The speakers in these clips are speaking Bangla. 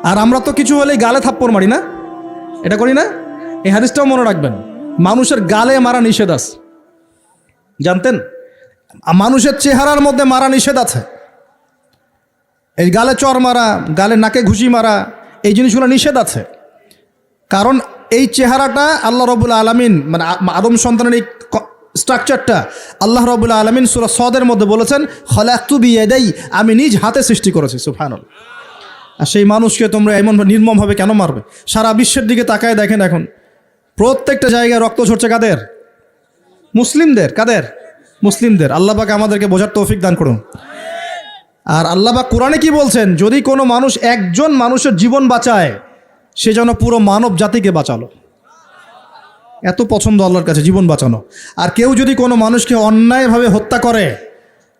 আর আমরা তো কিছু হলেই গালে থাপ্পড় মারি না, এটা করি না? এই হাদিসটাও মনে রাখবেন, মানুষের গালে মারা নিষেধ আছে, জানতেন? মানুষের চেহারার মধ্যে মারা নিষেধ আছে। এই গালে চর মারা, গালে নাকে ঘুষি মারা, এই জিনিসগুলো নিষেধ আছে। কারণ এই চেহারাটা আল্লাহ রাব্বুল আলামিন, মানে আদম সন্তানের এই স্ট্রাকচারটা আল্লাহ রাব্বুল আলামিন সূরা সদের মধ্যে বলেছেন, খলাকতু বিয়াদাই, আমি নিজ হাতে সৃষ্টি করেছি। সুবহানাল্লাহ। আর সেই মানুষকে তোমরা এমন নির্মমভাবে কেন মারবে? সারা বিশ্বের দিকে তাকায় দেখেন, এখন প্রত্যেকটা জায়গায় রক্ত ঝরছে কাদের? মুসলিমদের। কাদের? মুসলিমদের। আল্লাহ পাক আমাদেরকে বোঝার তৌফিক দান করুন। আর আল্লাহ পাক কোরআনে কি বলছেন? যদি কোনো মানুষ একজন মানুষের জীবন বাঁচায়, সে যেন পুরো মানব জাতিকে বাঁচালো। এত পছন্দ আল্লাহর কাছে জীবন বাঁচানো। আর কেউ যদি কোনো মানুষকে অন্যায়ভাবে হত্যা করে,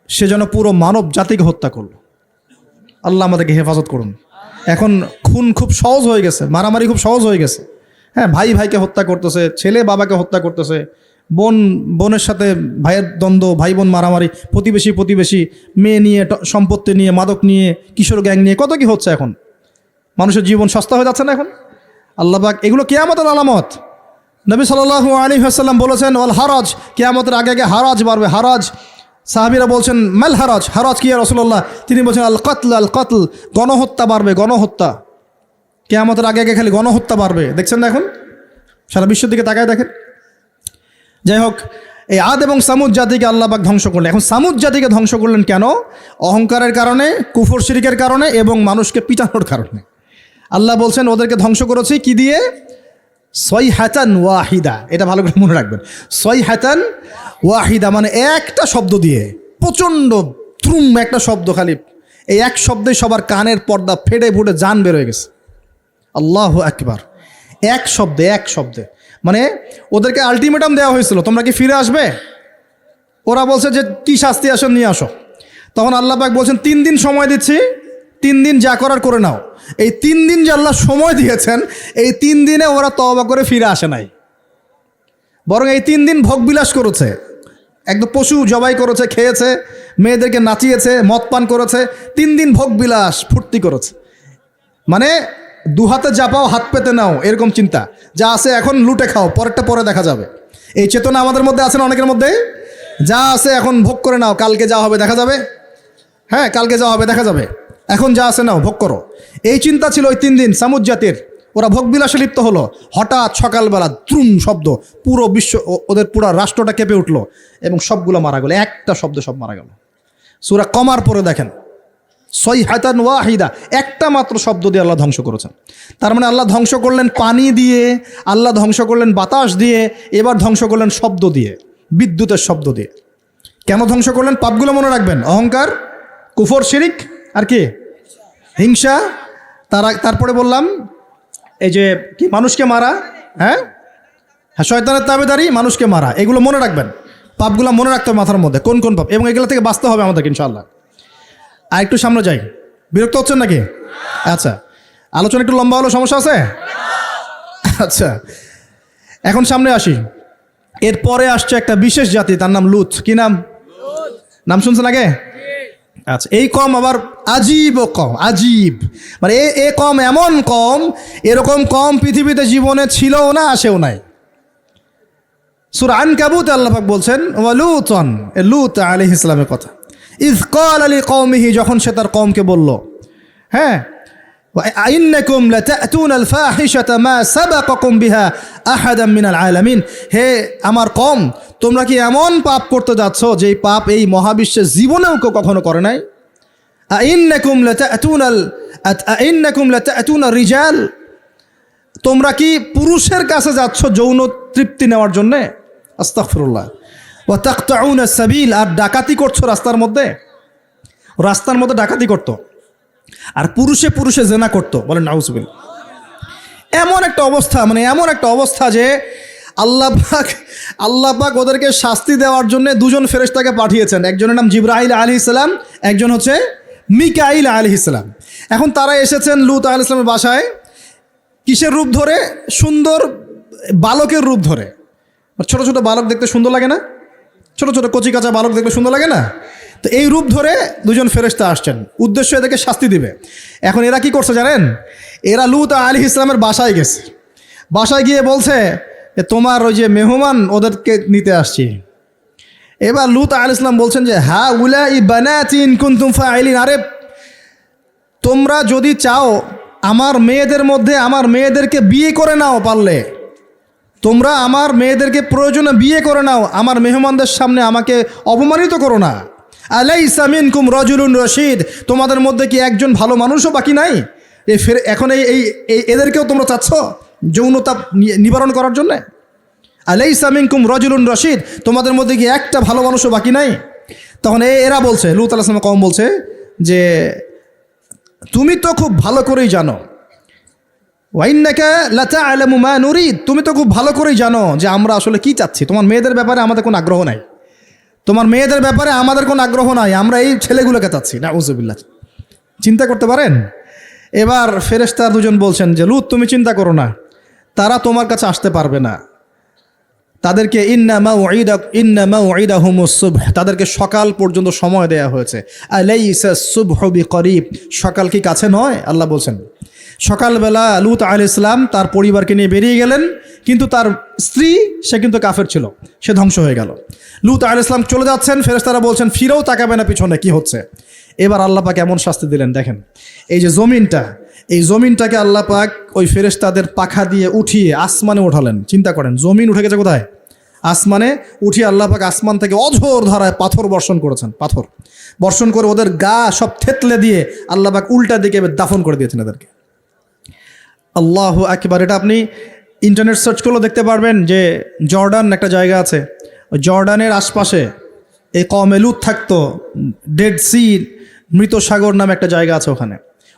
সে যেন পুরো মানব জাতিকে হত্যা করলো। আল্লাহ আমাদেরকে হেফাজত করুন। এখন খুন খুব সহজ হয়ে গেছে, মারামারি খুব সহজ হয়ে গেছে। হ্যাঁ, ভাই ভাইকে হত্যা করতেছে, ছেলে বাবাকে হত্যা করতেছে, বোন বোনের সাথে ভাইয়ের দ্বন্দ্ব, ভাই বোন মারামারি, প্রতিবেশী মেয়ে নিয়ে, সম্পত্তি নিয়ে, মাদক নিয়ে, কিশোর গ্যাং নিয়ে, কত কি হচ্ছে এখন। মানুষের জীবন সস্তা হয়ে যাচ্ছে না এখন? আল্লাহ পাক এগুলো কিয়ামতের আলামত। নবী সাল্লাল্লাহু আলাইহি ওয়াসাল্লাম বলেছেন, ওয়াল হারাজ, কিয়ামতের আগে আগে হারাজ বাড়বে। হারাজ, সাহাবীরা বলছেন মাল হারাজ, হারাজ কি ইয়া রাসূলুল্লাহ? তিনি বলছেন আল কতল, গণহত্যা বাড়বে, গণহত্যা। কিয়ামতের আগে আগে খালি গণহত্যা বাড়বে। দেখছেন না এখন? সারা বিশ্বের দিকে তাকায় দেখেন। যাই হোক, এই আদ এবং সামুদ জাতিকে আল্লাহ পাক ধ্বংস করলেন। এখন সামুদ জাতিকে ধ্বংস করলেন কেন? অহংকারের কারণে, কুফর শিরকের কারণে এবং মানুষকে পিটানোর কারণে। আল্লাহ বলছেন ওদেরকে ধ্বংস করেছি কি দিয়ে? সয়হাতান ওয়াহিদা। এটা ভালো করে মনে রাখবেন, সয়হাতান ওয়াহিদা মানে একটা শব্দ দিয়ে, প্রচণ্ড ত্রুম একটা শব্দ, খালি এই এক শব্দে সবার কানের পর্দা ফেটে ফুটে জান বের হয়ে গেছে। আল্লাহু আকবার। এক শব্দে মানে ওদেরকে আলটিমেটাম দেওয়া হয়েছিল, তোমরা কি ফিরে আসবে? ওরা বলছে যে কি শাস্তি আসেন নিয়ে আসো। তখন আল্লাহ পাক বলছেন 3 দিন সময় দিচ্ছি, 3 দিন যা করার করে নাও। এই 3 দিন যে আল্লাহ সময় দিয়েছেন, এই 3 দিনে ওরা তওবা করে ফিরে আসে নাই, বরং এই 3 দিন ভোগবিলাস করেছে, একদম পশু জবাই করেছে, খেয়েছে, মেয়েদেরকে নাচিয়েছে, মদ পান করেছে। 3 দিন ভোগবিলাস ফুর্তি করেছে। মানে 2 হাতে যা পাও হাত পেতে নাও, এরকম চিন্তা। যা আছে এখন লুটে খাও, পরেরটা পরে দেখা যাবে। এই চেতনা আমাদের মধ্যে আছে না? অনেকের মধ্যে। যা আছে এখন ভোগ করে নাও, কালকে যা হবে দেখা যাবে। হ্যাঁ, কালকে যা হবে দেখা যাবে, এখন যা আছে নাও, ভোগ করো। এই চিন্তা ছিল ওই 3 দিন সামুদ জাতির। ওরা ভোগবিলাসে লিপ্ত হলো। হঠাৎ সকালবেলা দ্রুম শব্দ, পুরো বিশ্ব, ওদের পুরো রাষ্ট্রটা কেঁপে উঠলো এবং সবগুলো মারা গেল। একটা শব্দ সব মারা গেল। সূরা কমার পরে দেখেন, সয়হাতান ওয়াহিদা, একটা মাত্র শব্দ দিয়ে আল্লাহ ধ্বংস করেছেন। তার মানে আল্লাহ ধ্বংস করলেন পানি দিয়ে, আল্লাহ ধ্বংস করলেন বাতাস দিয়ে, এবার ধ্বংস করলেন শব্দ দিয়ে, বিদ্যুতের শব্দ দিয়ে। কেন ধ্বংস করলেন? পাপগুলো মনে রাখবেন, অহংকার, কুফর, শিরিক, আর কি? হিংসা। তারপরে বললাম এই যে কি, মানুষকে মারা। হ্যাঁ, শয়তানের তাবেদারি, মানুষকে মারা, এগুলো মনে রাখবেন। পাপগুলো মনে রাখতে হবে মাথার মধ্যে, কোন কোন পাপ, এবং এগুলো থেকে বাঁচতে হবে আমাদেরকে ইনশাআল্লাহ। আর একটু সামনে যাই। বিরক্ত হচ্ছেন নাকি? আচ্ছা, আলোচনা একটু লম্বা হলো, সমস্যা আছে? আচ্ছা, এখন সামনে আসি। এরপরে আসছে একটা বিশেষ জাতি, তার নাম লুত। কি নাম? নাম শুনছেন আগে? আচ্ছা, এই কম আবার আজীব কম, আজীব মানে এ কম এমন কম, এরকম কম পৃথিবীতে জীবনে ছিলও না, আসেও নাই। সূরা আনকাবুতে আল্লাহ পাক বলছেন ওয়ালুতন, লূত আলাইহিস সালামের কথা। ইয ক্বালা লিকওমিহি, যখন সে তার কওমকে বলল, হ্যাঁ, আইন্নাকুম লাতাতুনাল ফাহিশাতা মা সাবাকাকুম বিহা আহাদাম মিনাল আলামিন, হে আমার কওম, তোমরা কি এমন পাপ করতে যাচ্ছ যে পাপ এই মহাবিশ্বের জীবনেও কেউ কখনো করে নাই? আইন্নাকুম লাতাতুনা রিজাল, তোমরা কি পুরুষের কাছে যাচ্ছ যৌন তৃপ্তি নেওয়ার জন্যে? আস্তাগফিরুল্লাহ। ওয়া তাকতাউনা সাবিল, আর ডাকাতি করছো রাস্তার মধ্যে ডাকাতি করতো, আর পুরুষে পুরুষে জেনা করতো। বলেন নাউজুবিল্লাহ। এমন একটা অবস্থা, মানে এমন একটা অবস্থা যে আল্লাহ পাক ওদেরকে শাস্তি দেওয়ার জন্য 2 জন ফেরেশতাকে পাঠিয়েছেন। একজনের নাম জিবরাইল আলাইহিস সালাম, একজন হচ্ছে মিকাইল আলাইহিস সালাম। এখন তারা এসেছেন লূত আলাইহিস সালামের বাসায়। কিসের রূপ ধরে? সুন্দর বালকের রূপ ধরে। ছোট ছোট বালক দেখতে সুন্দর লাগে না? ছোট ছোট কচি কাঁচা বালক দেখতে সুন্দর লাগে না? তো এই রূপ ধরে দুজন ফেরেশতা আসছেন, উদ্দেশ্য এদেরকে শাস্তি দিবে। এখন এরা কি করছে জানেন? এরা লূত আলাইহিস সালামের বাসায় গেছে। বাসায় গিয়ে বলছে যে তোমার ওই যে মেহমান ওদেরকে নিতে আসছি। এবার লূত আলাইহিস সালাম বলছেন যে হা উলাই বানাতি ইন কুনতুম ফাইলিন, আরে তোমরা যদি চাও আমার মেয়েদের মধ্যে আমার মেয়েদেরকে বিয়ে করে নাও, পারলে তোমরা আমার মেয়েদেরকে প্রয়োজনে বিয়ে করে নাও, আমার মেহমানদের সামনে আমাকে অপমানিত করো না। আলাইসা মিনকুম রাজুলুন রশিদ, তোমাদের মধ্যে কি একজন ভালো মানুষও বাকি নাই? এখন এই এদেরকেও তোমরা চাচ্ছ যৌনতা নিবারণ করার জন্য? আলাইসা মিনকুম রাজুলুন রশিদ, তোমাদের মধ্যে কি একটা ভালো মানুষও বাকি নাই? তখন এরা বলছে, লূত আলাইহিস সালাম কওম বলছে যে তুমি তো খুব ভালো করেই জানো, ওয়াইন্নাকা লাতা'লামু মা নুরিদ, তুমি তো খুব ভালো করেই জানো যে আমরা আসলে কি চাচ্ছি। তোমার মেয়েদের ব্যাপারে আমাদের কোনো আগ্রহ নাই, তোমার মেয়েদের ব্যাপারে আমাদের কোনো আগ্রহ নাই, আমরা এই ছেলেগুলোকে চাচ্ছি। নাউযুবিল্লাহ, চিন্তা করতে পারেন? এবার ফেরেশতার দুজন বলছেন যে লূত তুমি চিন্তা করো না, তারা তোমার কাছে আসতে পারবে না। তাদেরকে ইন্না মাউইদাহুমুস সুবহ, তাদেরকে সকাল পর্যন্ত সময় দেয়া হয়েছে। আলাইসা সুবহু বিকরিব, সকাল কি কাছে নয়? আল্লাহ বলছেন। সকালবেলা লূত আলাইহিস সালাম তার পরিবারকে নিয়ে বেরিয়ে গেলেন, কিন্তু তার স্ত্রী সে কিন্তু কাফের ছিল, সে ধ্বংস হয়ে গেল। লূত আলাইহিস সালাম চলে যাচ্ছেন, ফেরেশতারা বলছেন ফিরেও তাকাবে না পিছনে, কি হচ্ছে। এবার আল্লাহ পাক এমন শাস্তি দিলেন, দেখেন এই যে জমিনটা, এই জমিনটাকে আল্লাহ পাক ওই ফেরেশতাদের পাখা দিয়ে উঠিয়ে আসমানে উঠালেন। চিন্তা করেন, জমিন উঠে গেছে কোথায়? আসমানে। উঠিয়ে আল্লাহ পাক আসমান থেকে অঝোর ধারায় পাথর বর্ষণ করেছেন। পাথর বর্ষণ করে ওদের গা সব থেতলে দিয়ে আল্লাহ পাক উল্টা দিকে দাফন করে দিয়েছেন এদেরকে। আল্লাহু আকবার। এটা আপনি ইন্টারনেট সার্চ করলেও দেখতে পারবেন যে জর্ডান একটা জায়গা আছে, ওই জর্ডানের আশপাশে এই কওমে লূত থাকতো। ডেড সি, মৃত সাগর নামে একটা জায়গা আছে, ওখানে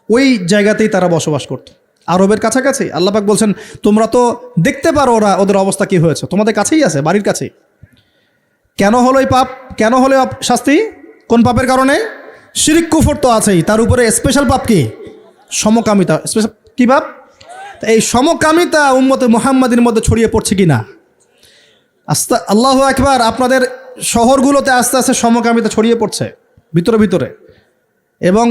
ওই জায়গাতেই তারা বসবাস করতো, আরবের কাছাকাছি। আল্লাহ পাক বলছেন তোমরা তো দেখতে পারো ওদের অবস্থা কি হয়েছে, তোমাদের কাছেই আছে, বাড়ির কাছেই। কেন হলো এই পাপ? কেন হলো শাস্তি? কোন পাপের কারণে? শিরিক কুফর তো আছেই, তার উপরে স্পেশাল পাপ কি? সমকামিতা। স্পেশাল কি পাপ? এই সমকামিতা উম্মতে মুহাম্মাদির মধ্যে ছড়িয়ে পড়ছে কি না? আল্লাহু আকবার। আপনাদের শহরগুলোতে আস্তে আস্তে সমকামিতা ছড়িয়ে পড়ছে ভিতরে ভিতরে, এবং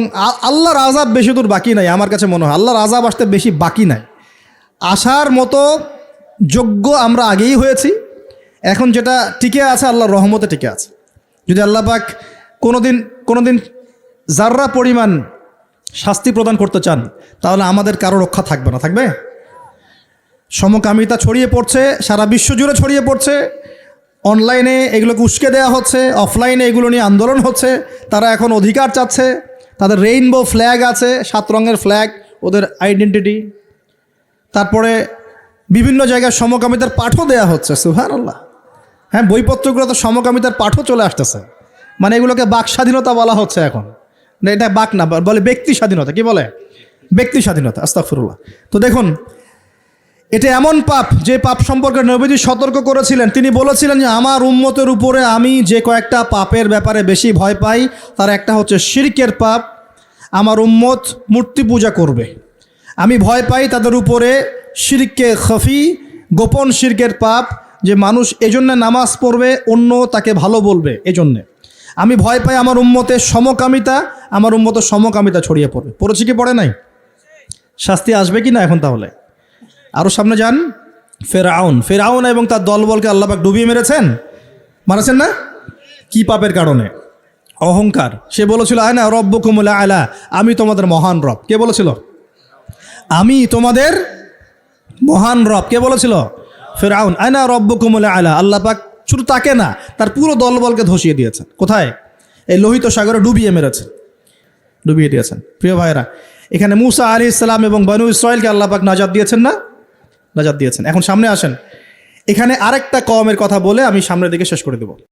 আল্লাহর আযাব বেশি দূর বাকি নাই। আমার কাছে মনে হয় আল্লাহর আযাব আসতে বেশি বাকি নাই। আসার মতো যোগ্য আমরা আগেই হয়েছি। এখন যেটা টিকে আছে আল্লাহর রহমতে টিকে আছে। যদি আল্লাহ পাক কোনোদিন জাররা পরিমাণ শাস্তি প্রদান করতে চান, তাহলে আমাদের কারো রক্ষা থাকবে না। থাকবে? সমকামিতা ছড়িয়ে পড়ছে, সারা বিশ্ব জুড়ে ছড়িয়ে পড়ছে। অনলাইনে এগুলোকে উস্কে দেওয়া হচ্ছে, অফলাইনে এগুলো নিয়ে আন্দোলন হচ্ছে। তারা এখন অধিকার চাচ্ছে। তাদের রেইনবো ফ্ল্যাগ আছে, 7 রঙের ফ্ল্যাগ, ওদের আইডেন্টিটি। তারপরে বিভিন্ন জায়গায় সমকামিতার পাঠও দেয়া হচ্ছে। সুবহানাল্লাহ। হ্যাঁ, বইপত্রগুলো তো সমকামিতার পাঠও চলে আসতেছে। মানে এগুলোকে বাক স্বাধীনতা বলা হচ্ছে এখন। এটা বাক না, বলে ব্যক্তি স্বাধীনতা। কি বলে? ব্যক্তি স্বাধীনতা। আস্তাগফিরুল্লাহ। তো দেখুন, এটা এমন পাপ যে পাপ সম্পর্কে নবীজি সতর্ক করেছিলেন। তিনি বলেছিলেন যে আমার উম্মতের উপরে আমি যে কয়েকটা পাপের ব্যাপারে বেশি ভয় পাই, তার একটা হচ্ছে শিরকের পাপ। আমার উম্মত মূর্তি পূজা করবে, আমি ভয় পাই তাদের উপরে শিরকে খফি, গোপন শিরকের পাপ, যে মানুষ এজন্য নামাজ পড়বে, অন্য তাকে ভালো বলবে, এজন্যে আমি ভয় পাই। আমার উম্মতের সমকামিতা, আমার উম্মতের সমকামিতা ছড়িয়ে পড়বে। পড়েছে কি পড়ে নাই? শাস্তি আসবে কি না এখন? তাহলে আরও সামনে যান। ফেরাউন এবং তার দলবলকে আল্লাহ পাক ডুবিয়ে মারেছেন না? কি পাপের কারণে? অহংকার। সে বলেছিল আনা রব্বুকুমুল আলা, আমি তোমাদের মহান রব। কে বলেছিল? আমি তোমাদের মহান রব। কে বলেছিল? ফেরাউন। আনা রব্বুকুমুল আলা। আল্লাহ পাক শুধু তাকে না, তার পুরো দলবলকে ধসিয়ে দিয়েছেন। কোথায়? এই লোহিত সাগরে ডুবিয়ে দিয়েছেন। প্রিয় ভাইরা, এখানে মুসা আলাইহিস সালাম এবং বনু ইসরাইলকে আল্লাহ পাক নাজাত দিয়েছেন না? নাজাত দিয়েছেন। এখন সামনে আসেন, এখানে আরেকটা কওমের কথা বলে আমি সামনের দিকে শেষ করে দেব।